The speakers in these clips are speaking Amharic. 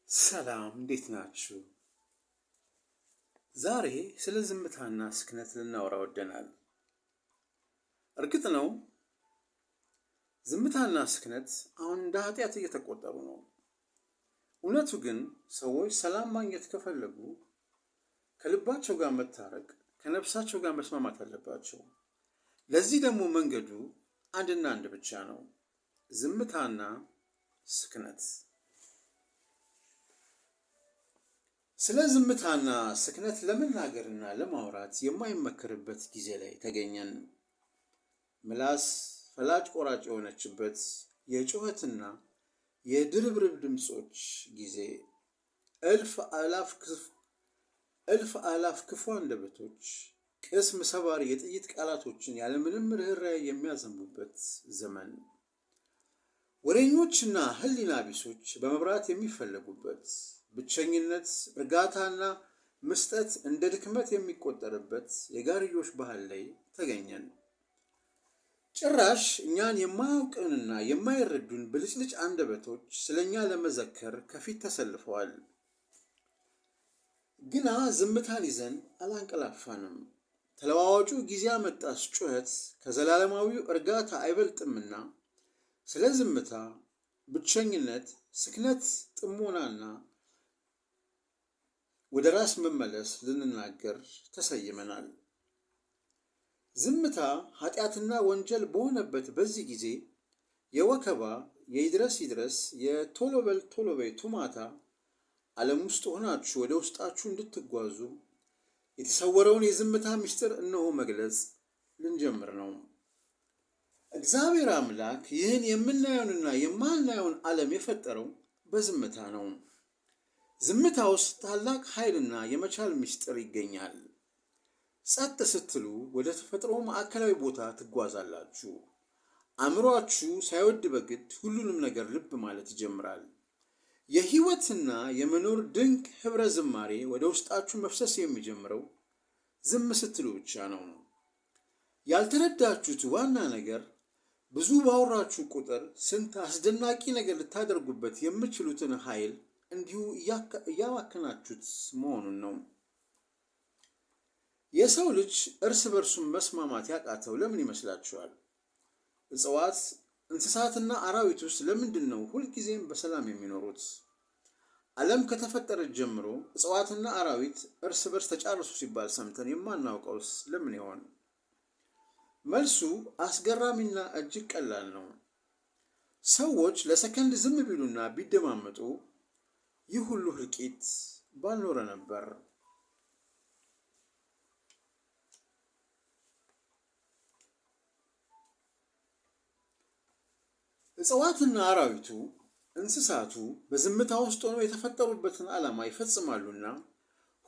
ሰላም እንዴት ናችሁ? ዛሬ ስለ ዝምታና ስክነት ልናወራ ወደናል። እርግጥ ነው ዝምታና ስክነት አሁን እንደ ኃጢአት እየተቆጠሩ ነው። እውነቱ ግን ሰዎች ሰላም ማግኘት ከፈለጉ ከልባቸው ጋር መታረቅ፣ ከነፍሳቸው ጋር መስማማት አለባቸው። ለዚህ ደግሞ መንገዱ አንድና አንድ ብቻ ነው፣ ዝምታና ስክነት። ስለ ዝምታና ስክነት ለመናገርና ለማውራት የማይመከርበት ጊዜ ላይ ተገኘን። ምላስ ፈላጭ ቆራጭ የሆነችበት የጩኸትና የድርብርብ ድምፆች ጊዜ፣ እልፍ አላፍ ክፉ አንደበቶች ቅስም ሰባሪ የጥይት ቃላቶችን ያለምንም ርኅራኄ የሚያዘንቡበት ዘመን፣ ወሬኞችና ሕሊና ቢሶች በመብራት የሚፈለጉበት፣ ብቸኝነት እርጋታና መስጠት እንደ ድክመት የሚቆጠርበት የጋርዮሽ ባህል ላይ ተገኘን። ጭራሽ እኛን የማያውቅንና የማይረዱን ብልጭልጭ አንደበቶች ስለኛ ለመዘከር ከፊት ተሰልፈዋል። ግና ዝምታን ይዘን አላንቀላፋንም። ተለዋዋጩ ጊዜ አመጣሽ ጩኸት ከዘላለማዊው እርጋታ አይበልጥምና ስለ ዝምታ፣ ብቸኝነት፣ ስክነት፣ ጥሞናና ወደ ራስ መመለስ ልንናገር ተሰይመናል። ዝምታ ኃጢአትና ወንጀል በሆነበት በዚህ ጊዜ የወከባ የይድረስ ይድረስ የቶሎ በል ቶሎ በይ ቱማታ ዓለም ውስጥ ሆናችሁ ወደ ውስጣችሁ እንድትጓዙ የተሰወረውን የዝምታ ምስጢር እነሆ መግለጽ ልንጀምር ነው። እግዚአብሔር አምላክ ይህን የምናየውንና የማናየውን ዓለም የፈጠረው በዝምታ ነው። ዝምታ ውስጥ ታላቅ ኃይልና የመቻል ምስጢር ይገኛል። ጸጥ ስትሉ ወደ ተፈጥሮ ማዕከላዊ ቦታ ትጓዛላችሁ። አእምሯችሁ ሳይወድ በግድ ሁሉንም ነገር ልብ ማለት ይጀምራል። የሕይወትና የመኖር ድንቅ ኅብረ ዝማሬ ወደ ውስጣችሁ መፍሰስ የሚጀምረው ዝም ስትሉ ብቻ ነው። ያልተረዳችሁት ዋና ነገር ብዙ ባወራችሁ ቁጥር ስንት አስደናቂ ነገር ልታደርጉበት የምትችሉትን ኃይል እንዲሁ እያባከናችሁት መሆኑን ነው። የሰው ልጅ እርስ በርሱን መስማማት ያቃተው ለምን ይመስላችኋል? እጽዋት፣ እንስሳትና አራዊት ውስጥ ለምንድን ነው ሁልጊዜም በሰላም የሚኖሩት? ዓለም ከተፈጠረች ጀምሮ እጽዋትና አራዊት እርስ በርስ ተጫረሱ ሲባል ሰምተን የማናውቀውስ ለምን ይሆን? መልሱ አስገራሚና እጅግ ቀላል ነው። ሰዎች ለሰከንድ ዝም ቢሉና ቢደማመጡ ይህ ሁሉ እልቂት ባልኖረ ነበር። እጽዋትና አራዊቱ፣ እንስሳቱ በዝምታ ውስጥ ሆነው የተፈጠሩበትን ዓላማ ይፈጽማሉና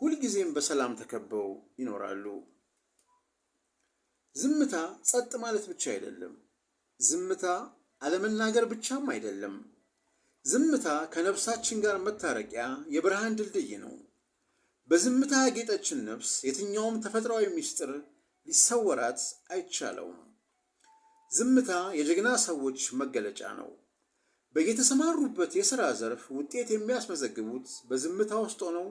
ሁልጊዜም በሰላም ተከበው ይኖራሉ። ዝምታ ጸጥ ማለት ብቻ አይደለም። ዝምታ አለመናገር ብቻም አይደለም። ዝምታ ከነፍሳችን ጋር መታረቂያ የብርሃን ድልድይ ነው። በዝምታ ያጌጠችን ነፍስ የትኛውም ተፈጥሯዊ ምስጢር ሊሰወራት አይቻለውም። ዝምታ የጀግና ሰዎች መገለጫ ነው። በየተሰማሩበት የሥራ ዘርፍ ውጤት የሚያስመዘግቡት በዝምታ ውስጥ ሆነው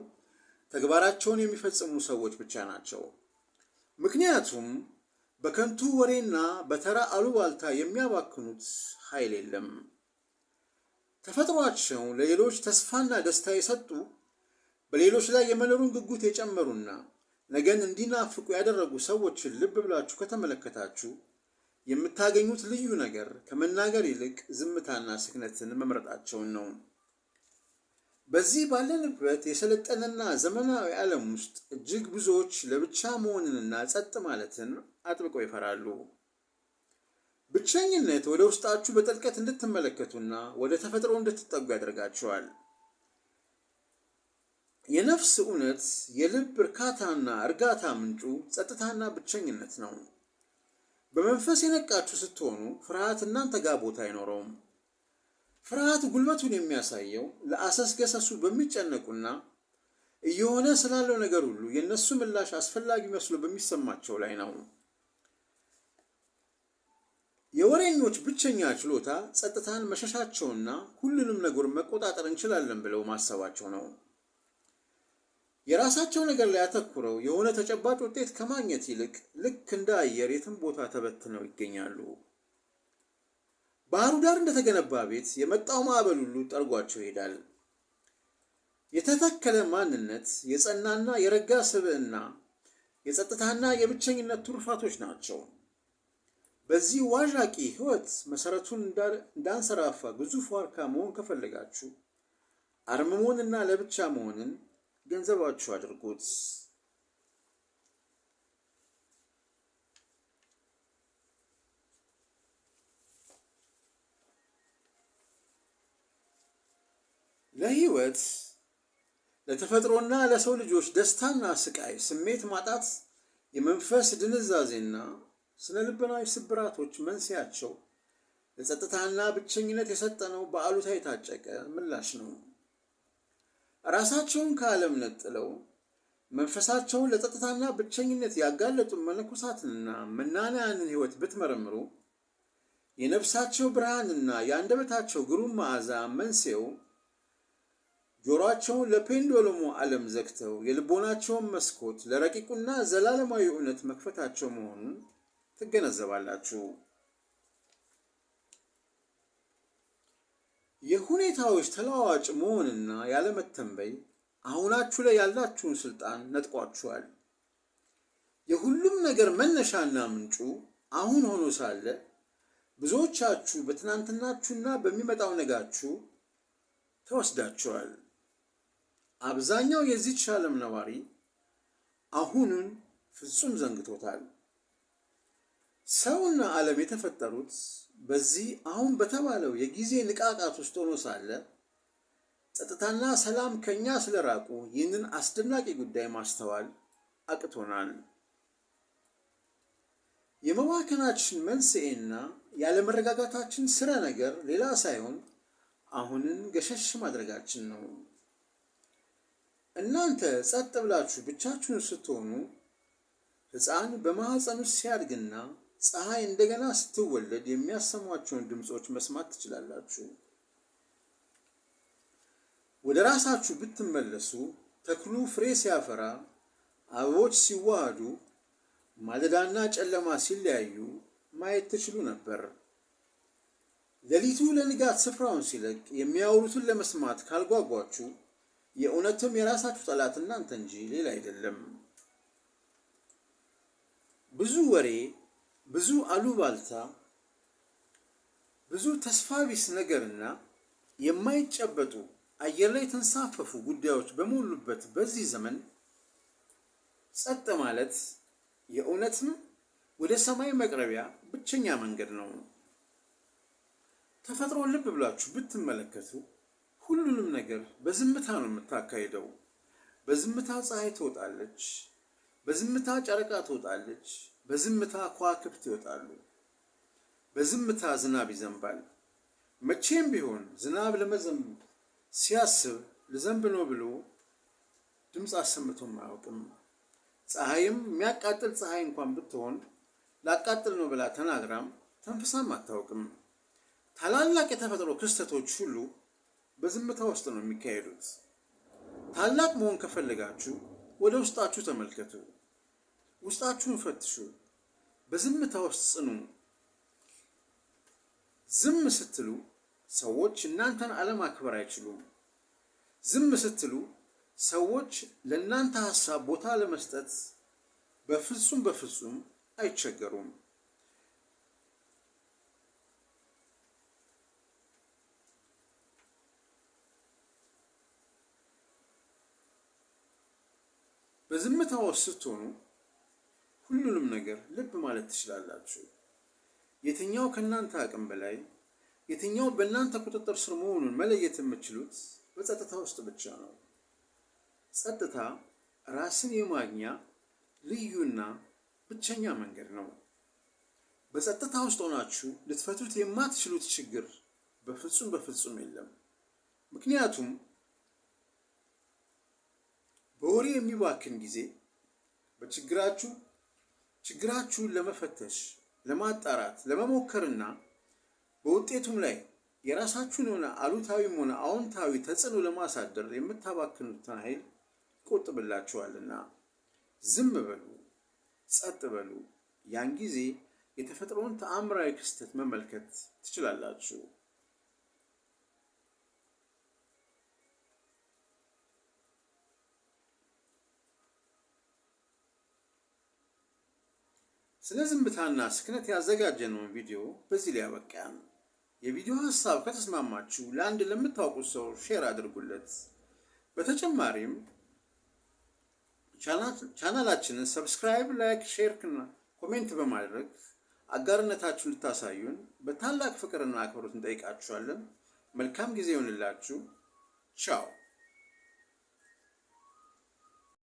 ተግባራቸውን የሚፈጽሙ ሰዎች ብቻ ናቸው። ምክንያቱም በከንቱ ወሬና በተራ አሉባልታ የሚያባክኑት ኃይል የለም። ተፈጥሯቸው ለሌሎች ተስፋና ደስታ የሰጡ፣ በሌሎች ላይ የመኖሩን ጉጉት የጨመሩና ነገን እንዲናፍቁ ያደረጉ ሰዎችን ልብ ብላችሁ ከተመለከታችሁ የምታገኙት ልዩ ነገር ከመናገር ይልቅ ዝምታና ስክነትን መምረጣቸውን ነው። በዚህ ባለንበት የሰለጠነና ዘመናዊ ዓለም ውስጥ እጅግ ብዙዎች ለብቻ መሆንንና ጸጥ ማለትን አጥብቀው ይፈራሉ። ብቸኝነት ወደ ውስጣችሁ በጥልቀት እንድትመለከቱና ወደ ተፈጥሮ እንድትጠጉ ያደርጋችኋል። የነፍስ እውነት፣ የልብ እርካታና እርጋታ ምንጩ ጸጥታና ብቸኝነት ነው። በመንፈስ የነቃችሁ ስትሆኑ ፍርሃት እናንተ ጋር ቦታ አይኖረውም። ፍርሃት ጉልበቱን የሚያሳየው ለአሰስገሰሱ በሚጨነቁና እየሆነ ስላለው ነገር ሁሉ የእነሱ ምላሽ አስፈላጊ መስሎ በሚሰማቸው ላይ ነው። የወሬኞች ብቸኛ ችሎታ ጸጥታን መሸሻቸውና ሁሉንም ነገር መቆጣጠር እንችላለን ብለው ማሰባቸው ነው። የራሳቸው ነገር ላይ አተኩረው የሆነ ተጨባጭ ውጤት ከማግኘት ይልቅ ልክ እንደ አየር የትም ቦታ ተበትነው ይገኛሉ። ባህሩ ዳር እንደተገነባ ቤት የመጣው ማዕበል ሁሉ ጠርጓቸው ይሄዳል። የተተከለ ማንነት፣ የጸናና የረጋ ስብዕና፣ የጸጥታና የብቸኝነት ትሩፋቶች ናቸው። በዚህ ዋዣቂ ሕይወት መሰረቱን እንዳንሰራፋ ግዙፍ ዋርካ መሆን ከፈለጋችሁ አርምሞንና ለብቻ መሆንን ገንዘባችሁ አድርጉት። ለሕይወት ለተፈጥሮና ለሰው ልጆች ደስታና ስቃይ ስሜት ማጣት የመንፈስ ድንዛዜና ስነ ልቦናዊ ስብራቶች መንስኤያቸው ለጸጥታና ብቸኝነት የሰጠነው በአሉታ የታጨቀ ምላሽ ነው። ራሳቸውን ከዓለም ነጥለው መንፈሳቸውን ለጸጥታና ብቸኝነት ያጋለጡ መነኮሳትንና መናንያንን ሕይወት ብትመረምሩ የነፍሳቸው ብርሃንና የአንደበታቸው ግሩም መዓዛ መንስኤው ጆሮአቸውን ለፔንዶሎሙ ዓለም ዘግተው የልቦናቸውን መስኮት ለረቂቁና ዘላለማዊ እውነት መክፈታቸው መሆኑን ትገነዘባላችሁ። የሁኔታዎች ተለዋዋጭ መሆንና ያለመተንበይ አሁናችሁ ላይ ያላችሁን ስልጣን ነጥቋችኋል። የሁሉም ነገር መነሻና ምንጩ አሁን ሆኖ ሳለ ብዙዎቻችሁ በትናንትናችሁና በሚመጣው ነጋችሁ ተወስዳችኋል። አብዛኛው የዚህች ዓለም ነዋሪ አሁኑን ፍጹም ዘንግቶታል። ሰውና ዓለም የተፈጠሩት በዚህ አሁን በተባለው የጊዜ ንቃቃት ውስጥ ሆኖ ሳለ ጸጥታና ሰላም ከኛ ስለራቁ ይህንን አስደናቂ ጉዳይ ማስተዋል አቅቶናል። የመባከናችን መንስኤና ያለመረጋጋታችን ስረ ነገር ሌላ ሳይሆን አሁንን ገሸሽ ማድረጋችን ነው። እናንተ ጸጥ ብላችሁ ብቻችሁን ስትሆኑ ሕፃን በማኅፀን ውስጥ ሲያድግና ፀሐይ እንደገና ስትወለድ የሚያሰሟቸውን ድምፆች መስማት ትችላላችሁ። ወደ ራሳችሁ ብትመለሱ ተክሉ ፍሬ ሲያፈራ፣ አበቦች ሲዋሃዱ፣ ማለዳና ጨለማ ሲለያዩ ማየት ትችሉ ነበር። ሌሊቱ ለንጋት ስፍራውን ሲለቅ የሚያወሩትን ለመስማት ካልጓጓችሁ የእውነትም የራሳችሁ ጠላት እናንተ እንጂ ሌላ አይደለም። ብዙ ወሬ፣ ብዙ አሉባልታ፣ ብዙ ተስፋ ቢስ ነገርና የማይጨበጡ አየር ላይ የተንሳፈፉ ጉዳዮች በሞሉበት በዚህ ዘመን ጸጥ ማለት የእውነትም ወደ ሰማይ መቅረቢያ ብቸኛ መንገድ ነው። ተፈጥሮን ልብ ብላችሁ ብትመለከቱ ሁሉንም ነገር በዝምታ ነው የምታካሂደው። በዝምታ ፀሐይ ትወጣለች፣ በዝምታ ጨረቃ ትወጣለች፣ በዝምታ ከዋክብት ይወጣሉ፣ በዝምታ ዝናብ ይዘንባል። መቼም ቢሆን ዝናብ ለመዘንብ ሲያስብ ልዘንብ ነው ብሎ ድምፅ አሰምቶም አያውቅም። ፀሐይም የሚያቃጥል ፀሐይ እንኳን ብትሆን ላቃጥል ነው ብላ ተናግራም ተንፍሳም አታውቅም። ታላላቅ የተፈጥሮ ክስተቶች ሁሉ በዝምታ ውስጥ ነው የሚካሄዱት። ታላቅ መሆን ከፈለጋችሁ ወደ ውስጣችሁ ተመልከቱ፣ ውስጣችሁን ፈትሹ፣ በዝምታ ውስጥ ጽኑ። ዝም ስትሉ ሰዎች እናንተን አለማክበር አይችሉም። ዝም ስትሉ ሰዎች ለእናንተ ሀሳብ ቦታ ለመስጠት በፍጹም አይቸገሩም። በዝምታ ውስጥ ስትሆኑ ሁሉንም ነገር ልብ ማለት ትችላላችሁ። የትኛው ከእናንተ አቅም በላይ፣ የትኛው በእናንተ ቁጥጥር ስር መሆኑን መለየት የምትችሉት በጸጥታ ውስጥ ብቻ ነው። ጸጥታ ራስን የማግኛ ልዩና ብቸኛ መንገድ ነው። በጸጥታ ውስጥ ሆናችሁ ልትፈቱት የማትችሉት ችግር በፍጹም የለም። ምክንያቱም በወሬ የሚባክን ጊዜ ችግራችሁን ለመፈተሽ ለማጣራት ለመሞከርና በውጤቱም ላይ የራሳችሁን የሆነ አሉታዊም ሆነ አዎንታዊ ተጽዕኖ ለማሳደር የምታባክኑትን ኃይል ይቆጥብላችኋልና ዝም በሉ፣ ጸጥ በሉ። ያን ጊዜ የተፈጥሮን ተአምራዊ ክስተት መመልከት ትችላላችሁ። ስለ ዝምታና ስክነት ያዘጋጀነውን ቪዲዮ በዚህ ላይ ያበቃን። የቪዲዮ ሀሳብ ከተስማማችሁ ለአንድ ለምታውቁት ሰው ሼር አድርጉለት። በተጨማሪም ቻናላችንን ሰብስክራይብ፣ ላይክ፣ ሼር እና ኮሜንት በማድረግ አጋርነታችሁን ልታሳዩን በታላቅ ፍቅርና አክብሮት እንጠይቃችኋለን። መልካም ጊዜ ይሁንላችሁ። ቻው።